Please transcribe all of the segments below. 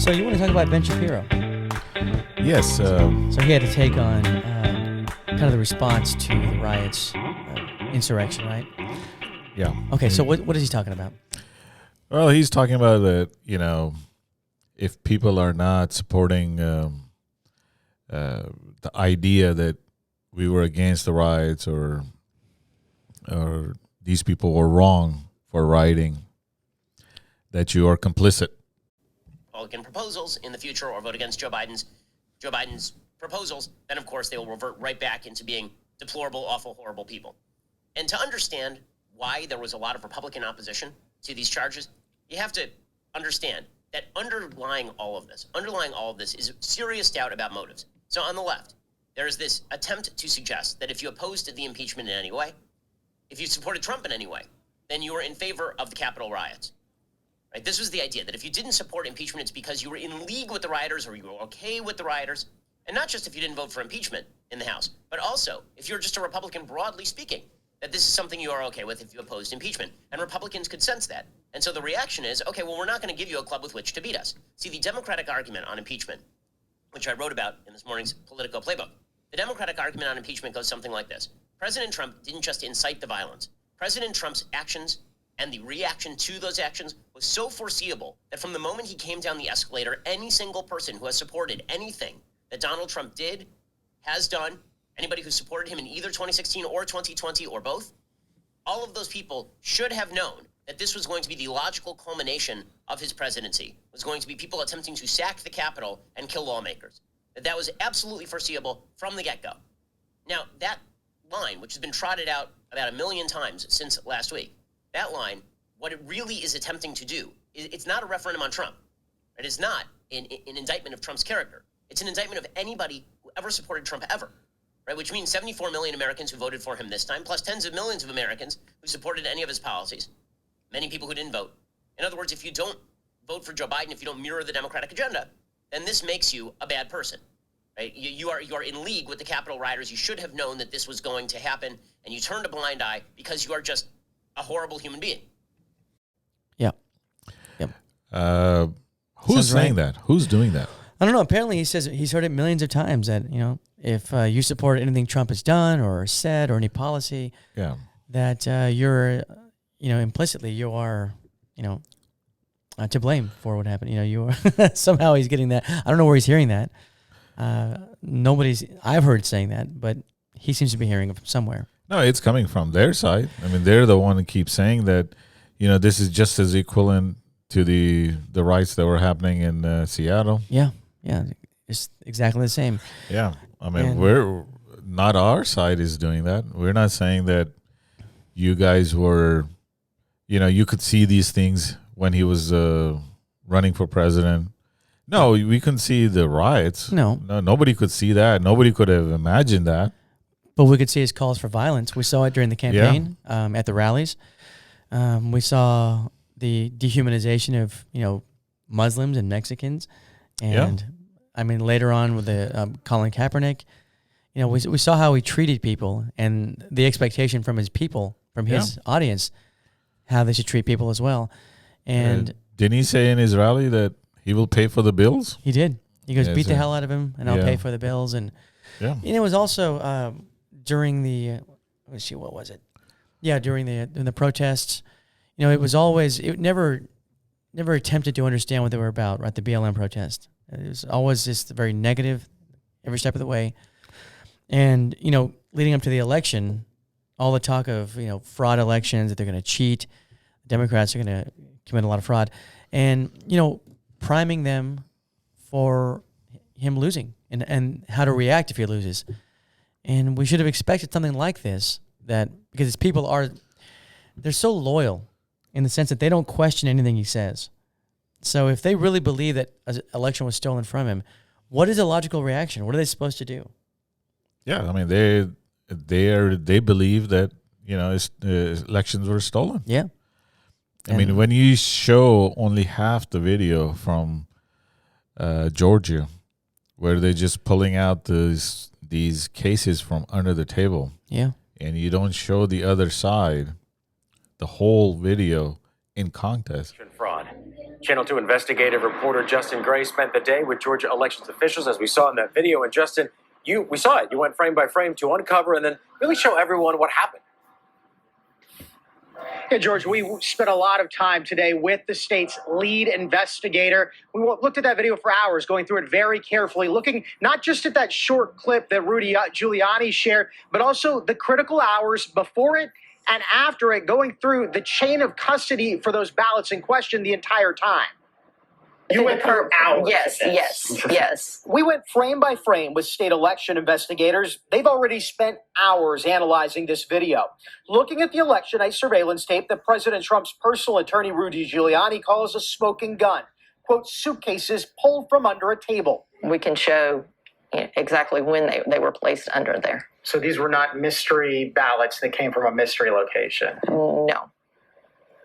So you want to talk about Ben Shapiro? Yes. So he had to take on kind of the response to the riots, insurrection, right? Yeah. Okay, so what is he talking about? Well, he's talking about that, if people are not supporting the idea that we were against the riots or these people were wrong for rioting, that you are complicit. Republican proposals in the future or vote against Joe Biden's proposals, then of course they will revert right back into being deplorable, awful, horrible people. And to understand why there was a lot of Republican opposition to these charges, you have to understand that underlying all of this is serious doubt about motives. So on the left, there is this attempt to suggest that if you opposed the impeachment in any way, if you supported Trump in any way, then you were in favor of the Capitol riots. Right? This was the idea that if you didn't support impeachment, it's because you were in league with the rioters or you were okay with the rioters. And not just if you didn't vote for impeachment in the House, but also if you're just a Republican, broadly speaking, that this is something you are okay with if you opposed impeachment. And Republicans could sense that. And so the reaction is, okay, well, we're not going to give you a club with which to beat us. See, the Democratic argument on impeachment, which I wrote about in this morning's Politico Playbook, the Democratic argument on impeachment goes something like this. President Trump didn't just incite the violence. President Trump's actions and the reaction to those actions was so foreseeable that from the moment he came down the escalator, any single person who has supported anything that Donald Trump did, has done, anybody who supported him in either 2016 or 2020 or both, all of those people should have known that this was going to be the logical culmination of his presidency, was going to be people attempting to sack the Capitol and kill lawmakers. That was absolutely foreseeable from the get-go. Now, that line, which has been trotted out about 1 million times since last week, that line, what it really is attempting to do, it's not a referendum on Trump. It is not an indictment of Trump's character. It's an indictment of anybody who ever supported Trump ever, right? Which means 74 million Americans who voted for him this time, plus tens of millions of Americans who supported any of his policies, many people who didn't vote. In other words, if you don't vote for Joe Biden, if you don't mirror the Democratic agenda, then this makes you a bad person, right? You are in league with the Capitol rioters. You should have known that this was going to happen, and you turned a blind eye because you are just a horrible human being. Yeah. Who's Sounds saying right. that? Who's doing that? I don't know. Apparently, he says he's heard it millions of times that, if you support anything Trump has done or said or any policy, Yeah. that you're, implicitly you are, to blame for what happened. You are somehow he's getting that. I don't know where he's hearing that. I've heard saying that, but he seems to be hearing it from somewhere. No, it's coming from their side. I mean, they're the one who keeps saying that, this is just as equivalent to the riots that were happening in Seattle. Yeah, it's exactly the same. Yeah, I mean, we're not our side is doing that. We're not saying that you guys were, you could see these things when he was running for president. No, we couldn't see the riots. No, nobody could see that. Nobody could have imagined that. But we could see his calls for violence. We saw it during the campaign, at the rallies. We saw the dehumanization of, Muslims and Mexicans. And, I mean, later on with the Colin Kaepernick, we saw how he treated people and the expectation from his people, from his audience, how they should treat people as well. And didn't he say in his rally that he will pay for the bills? He did. He goes, beat the hell out of him, and I'll pay for the bills. And it was also during the, let's see, what was it? Yeah, during the protests. It was always, it never attempted to understand what they were about, right? The BLM protest. It was always just very negative every step of the way. And, leading up to the election, all the talk of, fraud elections, that they're going to cheat, Democrats are going to commit a lot of fraud, and, priming them for him losing and how to react if he loses. And we should have expected something like this, because his people they're so loyal in the sense that they don't question anything he says. So if they really believe that an election was stolen from him, what is a logical reaction? What are they supposed to do? Yeah, I mean, they believe that, elections were stolen. Yeah. I mean, when you show only half the video from Georgia, where they're just pulling out these cases from under the table, and you don't show the other side, the whole video in context. Fraud. Channel 2 investigative reporter Justin Gray spent the day with Georgia elections officials, as we saw in that video. And Justin, we saw it. You went frame by frame to uncover and then really show everyone what happened. Yeah, George, we spent a lot of time today with the state's lead investigator. We looked at that video for hours, going through it very carefully, looking not just at that short clip that Rudy Giuliani shared, but also the critical hours before it and after it, going through the chain of custody for those ballots in question the entire time. You went through hours. Yes. We went frame by frame with state election investigators. They've already spent hours analyzing this video, looking at the election night surveillance tape that President Trump's personal attorney, Rudy Giuliani, calls a smoking gun. Quote, suitcases pulled from under a table. We can show exactly when they were placed under there. So these were not mystery ballots that came from a mystery location? No.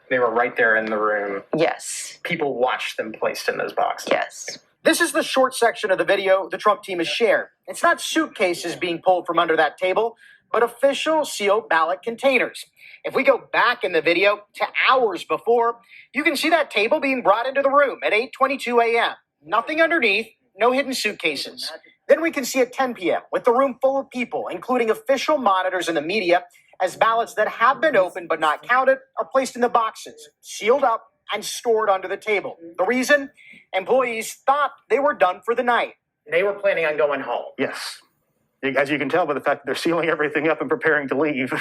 They were right there in the room. Yes. People watched them placed in those boxes. Yes. This is the short section of the video the Trump team has shared. It's not suitcases being pulled from under that table, but official sealed ballot containers. If we go back in the video to hours before, you can see that table being brought into the room at 8:22 a.m. Nothing underneath, no hidden suitcases. Then we can see at 10 p.m. with the room full of people, including official monitors and the media, as ballots that have been opened but not counted are placed in the boxes, sealed up, and stored under the table. The reason? Employees thought they were done for the night. They were planning on going home. Yes. As you can tell by the fact that they're sealing everything up and preparing to leave.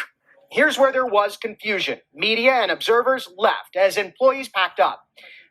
Here's where there was confusion. Media and observers left as employees packed up.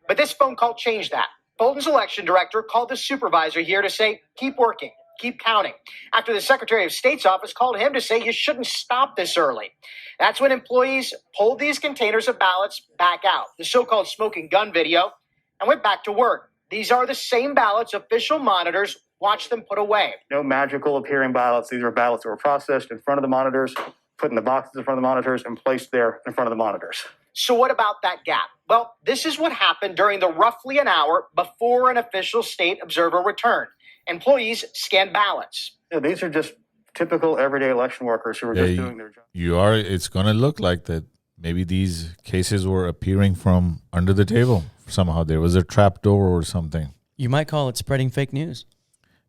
But this phone call changed that. Fulton's election director called the supervisor here to say, keep working. Keep counting. After the Secretary of State's office called him to say you shouldn't stop this early. That's when employees pulled these containers of ballots back out, the so-called smoking gun video, and went back to work. These are the same ballots official monitors watched them put away. No magical appearing ballots. These are ballots that were processed in front of the monitors, put in the boxes in front of the monitors, and placed there in front of the monitors. So what about that gap? Well, this is what happened during the roughly an hour before an official state observer returned. Employees scanned ballots. Yeah, these are just typical everyday election workers who are just doing their job. It's going to look like that. Maybe these cases were appearing from under the table. Somehow there was a trap door or something. You might call it spreading fake news.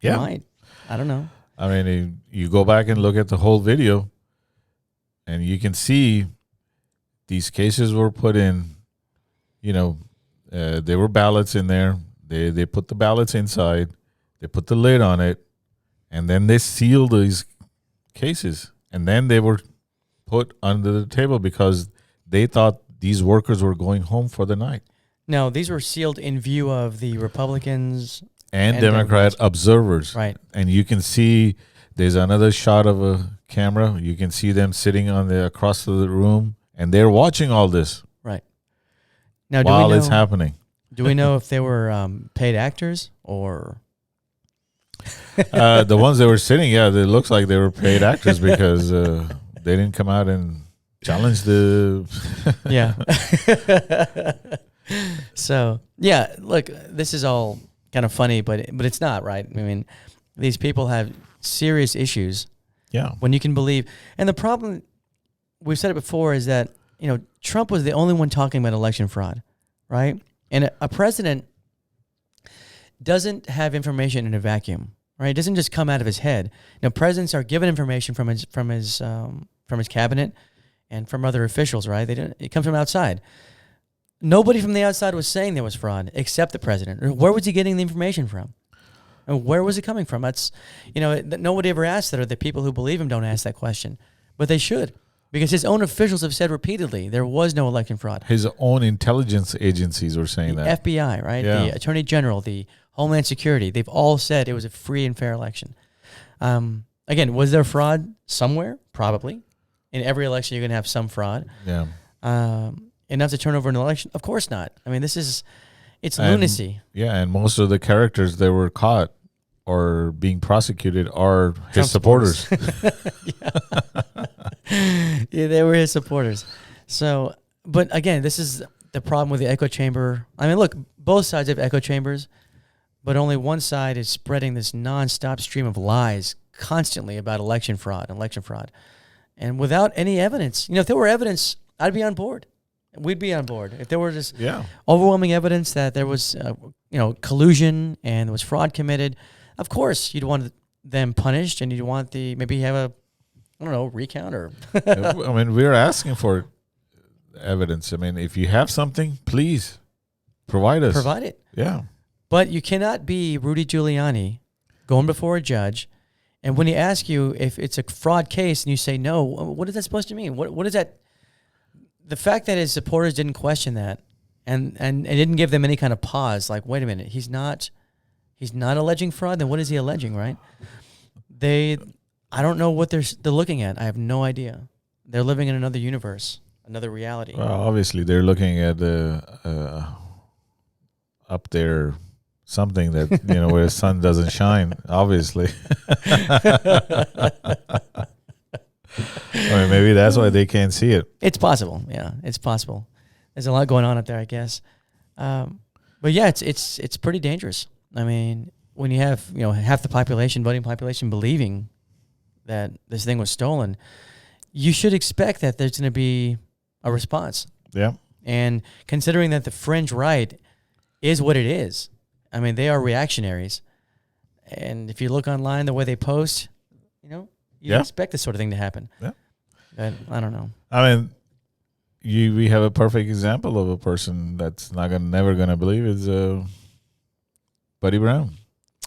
Yeah. You might. I don't know. I mean, you go back and look at the whole video, and you can see these cases were put in, there were ballots in there. They put the ballots inside. They put the lid on it, and then they sealed these cases. And then they were put under the table because they thought these workers were going home for the night. No, these were sealed in view of the Republicans and Democrat observers. Right. And you can see there's another shot of a camera. You can see them sitting across the room, and they're watching all this. Right. Now, while it's happening. Do we know if they were paid actors or... The ones that were sitting, it looks like they were paid actors because they didn't come out and challenge the... Yeah. So, look, this is all kind of funny, but it's not, right? I mean, these people have serious issues. Yeah. When you can believe... And the problem, we've said it before, is that, Trump was the only one talking about election fraud, right? And a president doesn't have information in a vacuum, right? It doesn't just come out of his head. Presidents are given information from his cabinet and from other officials, right? It comes from outside. Nobody from the outside was saying there was fraud except the president. Where was he getting the information from? And where was it coming from? That's, nobody ever asked that, or the people who believe him don't ask that question, but they should. Because his own officials have said repeatedly there was no election fraud. His own intelligence agencies were saying that. FBI, right? Yeah. The Attorney General, the Homeland Security, they've all said it was a free and fair election. Again, was there fraud somewhere? Probably. In every election, you're going to have some fraud. Yeah. Enough to turn over an election? Of course not. I mean, it's lunacy. Yeah, and most of the characters that were caught or being prosecuted are his supporters. Yeah, they were his supporters. So, but again, this is the problem with the echo chamber. I mean, look, both sides have echo chambers, but only one side is spreading this nonstop stream of lies constantly about election fraud. And without any evidence. If there were evidence, I'd be on board. We'd be on board if there were just overwhelming evidence that there was, collusion and there was fraud committed. Of course, you'd want them punished, and you'd want maybe have a, recount or. I mean, we're asking for evidence. I mean, if you have something, please provide us. Provide it. Yeah. But you cannot be Rudy Giuliani going before a judge, and when he asks you if it's a fraud case and you say no, what is that supposed to mean? What is that? The fact that his supporters didn't question that and didn't give them any kind of pause, like, wait a minute, he's not alleging fraud, then what is he alleging, right? I don't know what they're looking at. I have no idea. They're living in another universe, another reality. Well, obviously, they're looking at up there something that, where the sun doesn't shine, obviously. I mean, maybe that's why they can't see it. It's possible. Yeah, it's possible. There's a lot going on up there, I guess. But yeah, it's pretty dangerous. I mean, when you have, half the voting population believing that this thing was stolen, you should expect that there's going to be a response. Yeah. And considering that the fringe right is what it is, I mean, they are reactionaries. And if you look online, the way they post, you expect this sort of thing to happen. Yeah. But I don't know. I mean, we have a perfect example of a person that's never gonna believe is Buddy Brown.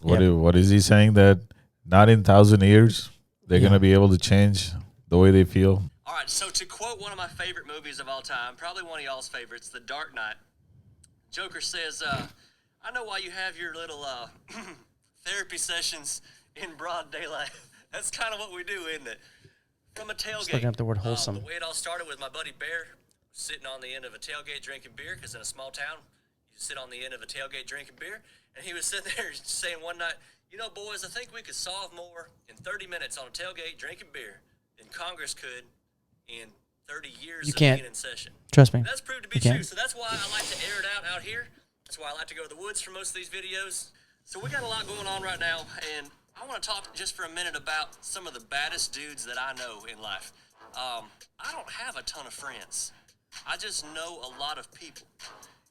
What is he saying, that not in 1,000 years they're gonna be able to change the way they feel? All right, so to quote one of my favorite movies of all time, probably one of y'all's favorites, The Dark Knight, Joker says, I know why you have your little therapy sessions in broad daylight. That's kind of what we do, isn't it? From a tailgate. Just looking up the word wholesome. The way it all started with my buddy Bear sitting on the end of a tailgate drinking beer, because in a small town, you sit on the end of a tailgate drinking beer, and he was sitting there saying one night, boys, I think we could solve more in 30 minutes on a tailgate drinking beer than Congress could in 30 years of being in session. Trust me. That's proved to be true, so that's why I like to air it out here. That's why I like to go to the woods for most of these videos. So we got a lot going on right now, and I want to talk just for a minute about some of the baddest dudes that I know in life. I don't have a ton of friends. I just know a lot of people.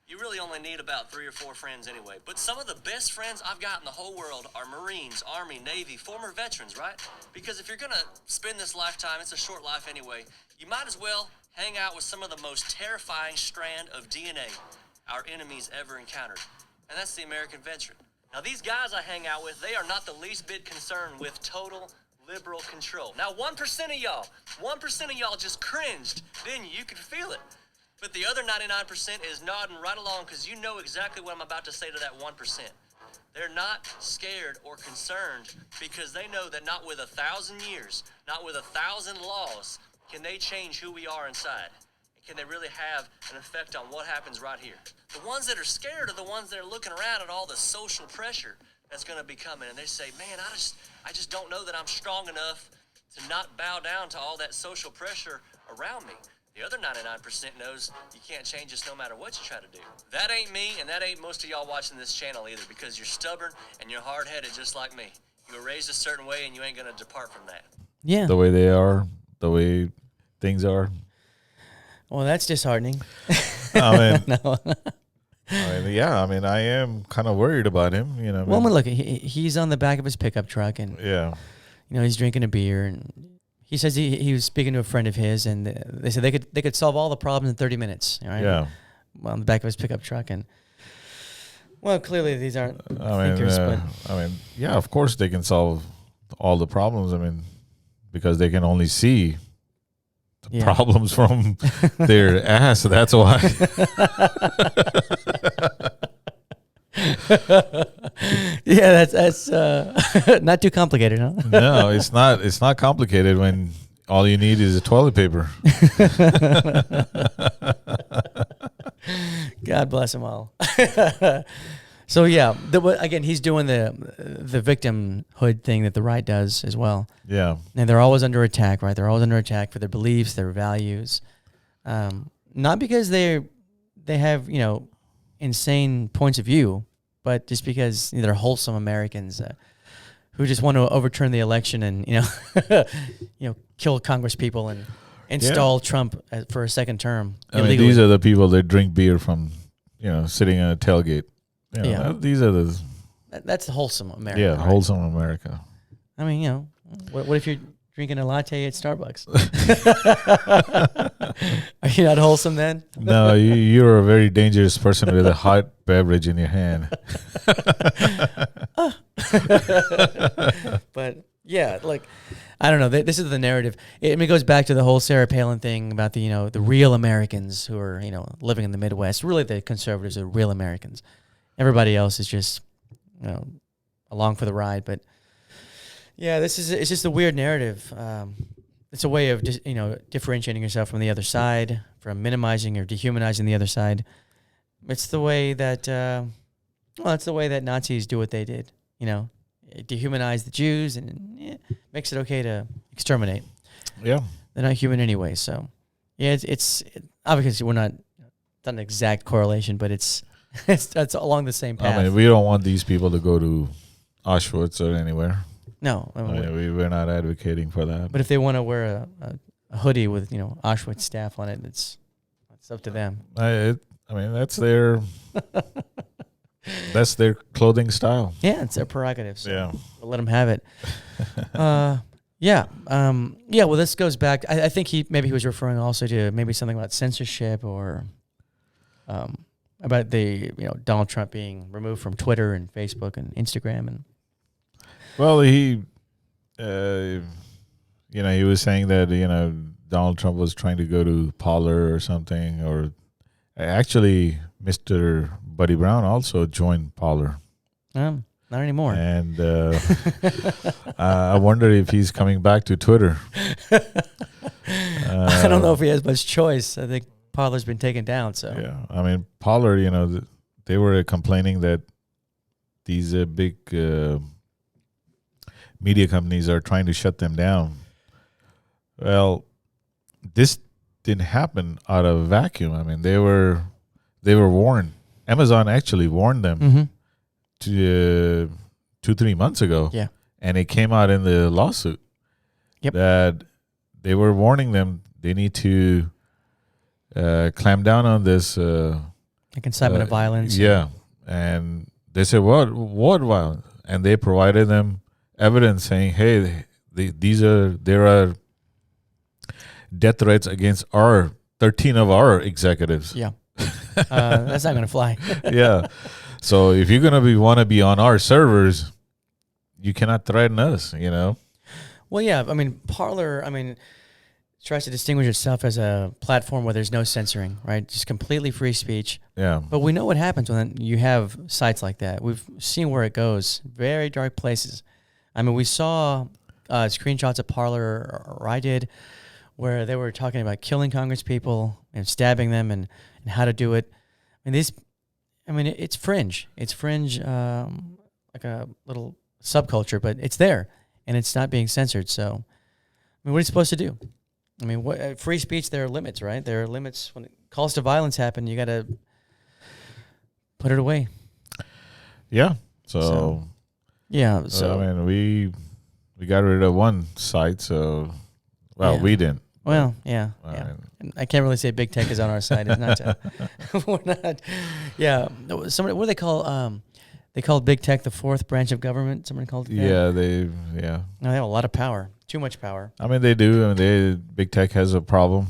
You really only need about 3 or 4 friends anyway. But some of the best friends I've got in the whole world are Marines, Army, Navy, former veterans, right? Because if you're going to spend this lifetime, it's a short life anyway, you might as well hang out with some of the most terrifying strand of DNA our enemies ever encountered. And that's the American veteran. Now, these guys I hang out with, they are not the least bit concerned with total liberal control. Now, 1% of y'all just cringed, didn't you? You could feel it. But the other 99% is nodding right along, because you know exactly what I'm about to say to that 1%. They're not scared or concerned, because they know that not with 1,000 years, not with 1,000 laws, can they change who we are inside. Can they really have an effect on what happens right here? The ones that are scared are the ones that are looking around at all the social pressure that's going to be coming, and they say, man, I just don't know that I'm strong enough to not bow down to all that social pressure around me. The other 99% knows you can't change us no matter what you try to do. That ain't me, and that ain't most of y'all watching this channel either, because you're stubborn and you're hard-headed just like me. You were raised a certain way, and you ain't going to depart from that. Yeah. The way they are, the way things are. Well, that's disheartening. I mean, No. I am kind of worried about him. Well, look, he's on the back of his pickup truck, and he's drinking a beer, and he says he was speaking to a friend of his, and they said they could solve all the problems in 30 minutes. Right? Yeah. Well, on the back of his pickup truck, and clearly these aren't thinkers. Of course they can solve all the problems. I mean, because they can only see problems from their ass. That's why. Yeah, that's not too complicated, huh? No, it's not. It's not complicated when all you need is a toilet paper. God bless them all. So again, he's doing the victimhood thing that the right does as well. Yeah, and they're always under attack, right? They're always under attack for their beliefs, their values, not because they have insane points of view, but just because they're wholesome Americans who just want to overturn the election and kill Congress people and install Trump for a second term. I mean, these are the people that drink beer from, sitting in a tailgate. These are the. That's wholesome America. Yeah, right? wholesome America. I mean, what if you're drinking a latte at Starbucks? Are you not wholesome then? No, you're a very dangerous person with a hot beverage in your hand. But yeah, I don't know. This is the narrative. It goes back to the whole Sarah Palin thing about the real Americans who are living in the Midwest. Really, the conservatives are real Americans. Everybody else is just along for the ride. But yeah, it's just a weird narrative. It's a way of just differentiating yourself from the other side, from minimizing or dehumanizing the other side. It's the way that it's the way that Nazis do what they did. Dehumanize the Jews and makes it okay to exterminate. Yeah, they're not human anyway. So yeah, it's obviously we're not an exact correlation, but it's along the same path. I mean, we don't want these people to go to Auschwitz or anywhere. No, we're not advocating for that. But if they want to wear a hoodie with Auschwitz staff on it, it's up to them. I mean, that's their clothing style. Yeah, it's their prerogative. So yeah, we'll let them have it. Well, this goes back. I think he was referring also to maybe something about censorship or about the Donald Trump being removed from Twitter and Facebook and Instagram and. Well, he was saying that Donald Trump was trying to go to Parler or something, or actually Mr. Buddy Brown also joined Parler. Not anymore. And I wonder if he's coming back to Twitter. I don't know if he has much choice. I think Parler's been taken down. So yeah, I mean Parler, they were complaining that these big media companies are trying to shut them down. Well, this didn't happen out of a vacuum. I mean, they were warned. Amazon actually warned them to 2-3 months ago. Yeah, and it came out in the lawsuit. Yep. That they were warning them they need to clamp down on this incitement of violence. Yeah, and they said, "What violence?" And they provided them evidence saying, "Hey, there are death threats against 13 of our executives." Yeah, that's not going to fly. Yeah, so if you're going to want to be on our servers, you cannot threaten us. Well, yeah, I mean, Parler, tries to distinguish itself as a platform where there's no censoring, right? Just completely free speech. Yeah. But we know what happens when you have sites like that. We've seen where it goes. Very dark places. I mean, we saw screenshots of Parler, or I did, where they were talking about killing congresspeople and stabbing them and how to do it. It's fringe. It's fringe, like a little subculture, but it's there, and it's not being censored. So, what are you supposed to do? Free speech, there are limits, right? There are limits. When calls to violence happen, you got to put it away. Yeah. So yeah. So we got rid of one site. So, we didn't. Well, yeah. I can't really say big tech is on our side. It's not. We're not. Yeah. Somebody. What do they call? They called big tech the fourth branch of government. Somebody called it that. Yeah. No, they have a lot of power. Too much power. They do. Big tech has a problem.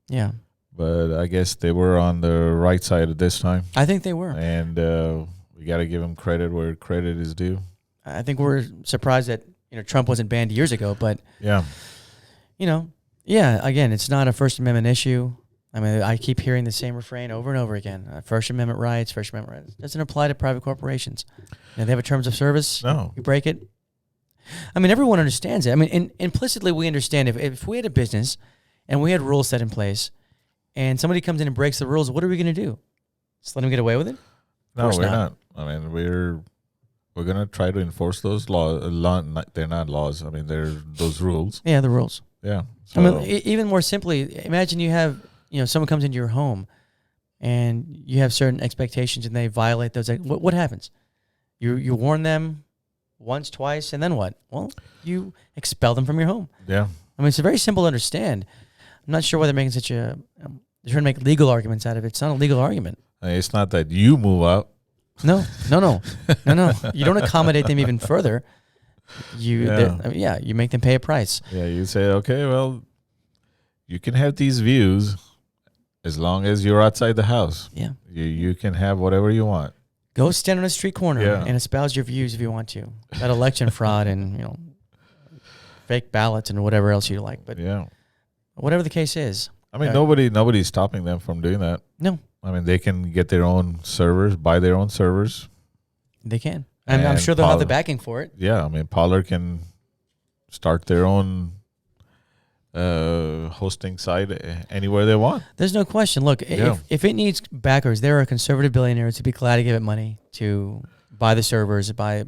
Yeah. But I guess they were on the right side at this time. I think they were. And we got to give them credit where credit is due. I think we're surprised that Trump wasn't banned years ago, but yeah. Again, it's not a First Amendment issue. I keep hearing the same refrain over and over again. First Amendment rights. Doesn't apply to private corporations. They have a terms of service. No. You break it. Everyone understands it. Implicitly, we understand if we had a business and we had rules set in place and somebody comes in and breaks the rules, what are we going to do? Just let them get away with it? No, we're not. We're going to try to enforce those laws. They're not laws. They're those rules. Yeah, the rules. Yeah. So. Even more simply, imagine you have, someone comes into your home and you have certain expectations and they violate those. What happens? You warn them once, twice, and then what? Well, you expel them from your home. Yeah. It's very simple to understand. not sure why they're making such a. They're trying to make legal arguments out of it. It's not a legal argument. It's not that you move out. No. You don't accommodate them even further. You make them pay a price. Yeah, you say, okay, well, you can have these views as long as you're outside the house. Yeah. You can have whatever you want. Go stand on a street corner and espouse your views if you want to. That election fraud and fake ballots and whatever else you like. But whatever the case is. I mean, nobody's stopping them from doing that. No. I mean, they can get their own servers, buy their own servers. They can. And I'm sure they'll have the backing for it. Yeah, I mean, Pollard can start their own hosting site anywhere they want. There's no question. Look, if it needs backers, there are conservative billionaires who'd be glad to give it money to buy the servers, they're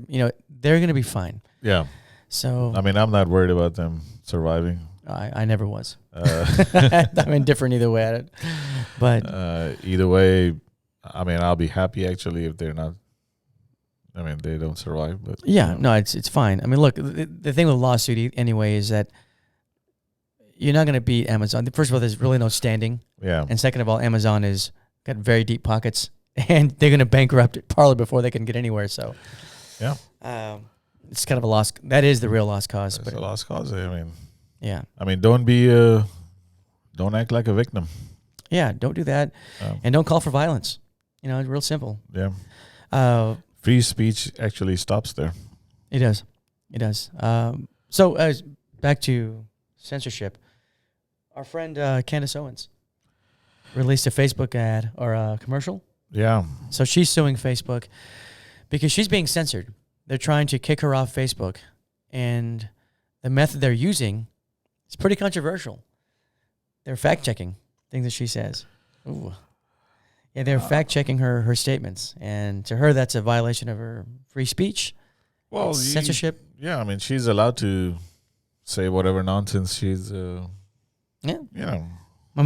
going to be fine. Yeah. So I mean, I'm not worried about them surviving. I never was. I'm indifferent either way at it. But either way, I mean, I'll be happy actually if they're not. I mean, they don't survive. But it's fine. I mean, look, the thing with a lawsuit anyway is that you're not going to beat Amazon. First of all, there's really no standing. Yeah. And second of all, Amazon is got very deep pockets, and they're going to bankrupt Parler before they can get anywhere. So, it's kind of a loss. That is the real lost cause. It's a lost cause. I mean. Yeah. I mean, don't act like a victim. Yeah, don't do that. And don't call for violence. It's real simple. Yeah. Free speech actually stops there. It does. So back to censorship. Our friend Candice Owens released a Facebook ad or a commercial. Yeah. So she's suing Facebook because she's being censored. They're trying to kick her off Facebook. And the method they're using is pretty controversial. They're fact-checking things that she says. Ooh. Yeah, they're fact-checking her statements. And to her, that's a violation of her free speech. Well, censorship. Yeah, I mean, she's allowed to say whatever nonsense she's, I mean,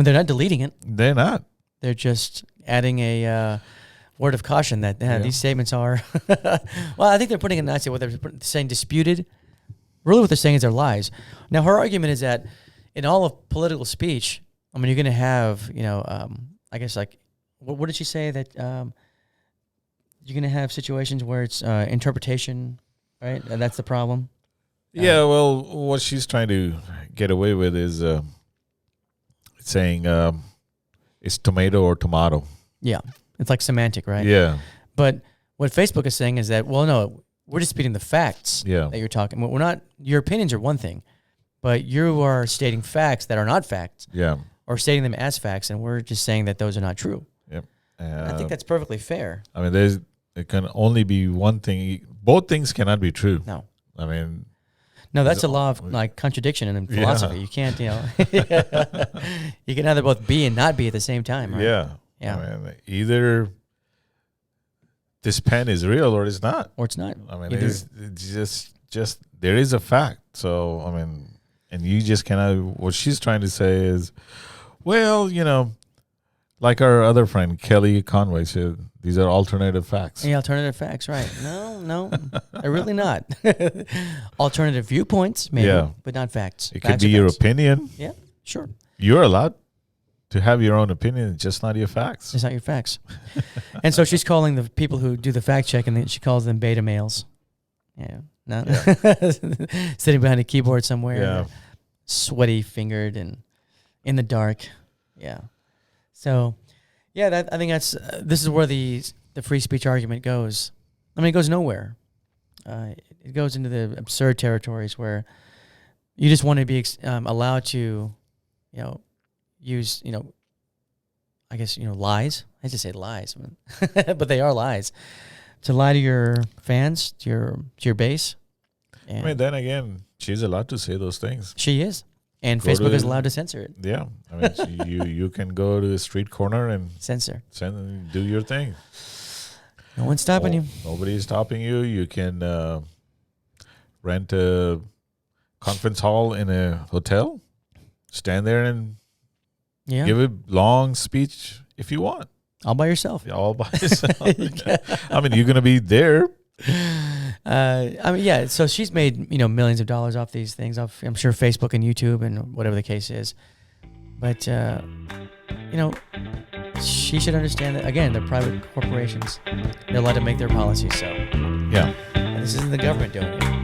they're not deleting it. They're not. They're just adding a word of caution that these statements are... well, I think they're putting it nicely where they're saying disputed. Really what they're saying is they're lies. Now, her argument is that in all of political speech, I mean, you're going to have, I guess, like, what did she say? That you're going to have situations where it's interpretation, right? And that's the problem. Yeah, well, what she's trying to get away with is saying it's tomato or tomato. Yeah, it's like semantic, right? Yeah. But what Facebook is saying is that, well, no, we're disputing the facts that you're talking about. We're not, your opinions are one thing, but you are stating facts that are not facts. Yeah. Or stating them as facts, and we're just saying that those are not true. Yep. I think that's perfectly fair. I mean, it can only be one thing. Both things cannot be true. No. I mean. No, that's a law of like contradiction in philosophy. Yeah. You can't, you can either both be and not be at the same time, right? Yeah. Yeah. I mean, either this pen is real or it's not. Or it's not. I mean, it's just there is a fact. So, I mean, and you just cannot, what she's trying to say is, well, like our other friend, Kelly Conway said, these are alternative facts. Yeah, alternative facts, right. No, they're really not. Alternative viewpoints, maybe, but not facts. It could be your opinion. Yeah, sure. You're allowed to have your own opinion, it's just not your facts. It's not your facts. And so she's calling the people who do the fact checking, she calls them beta males. Yeah. No. Yeah. Sitting behind a keyboard somewhere, sweaty fingered and in the dark. Yeah. So, yeah, I think this is where the free speech argument goes. I mean, it goes nowhere. It goes into the absurd territories where you just want to be allowed to, use, I guess, lies. I hate to say lies, but they are lies. To lie to your fans, to your base. And I mean, then again, she's allowed to say those things. She is. And Facebook is allowed to censor it. Yeah. I mean, you can go to the street corner and censor. Do your thing. No one's stopping you. Nobody's stopping you. You can rent a conference hall in a hotel, stand there and give a long speech if you want. All by yourself. Yeah, all by yourself. I mean, you're going to be there. So she's made, millions of dollars off these things, I'm sure Facebook and YouTube and whatever the case is. But, she should understand that, again, they're private corporations. They're allowed to make their policies, so. Yeah. And this isn't the government doing it.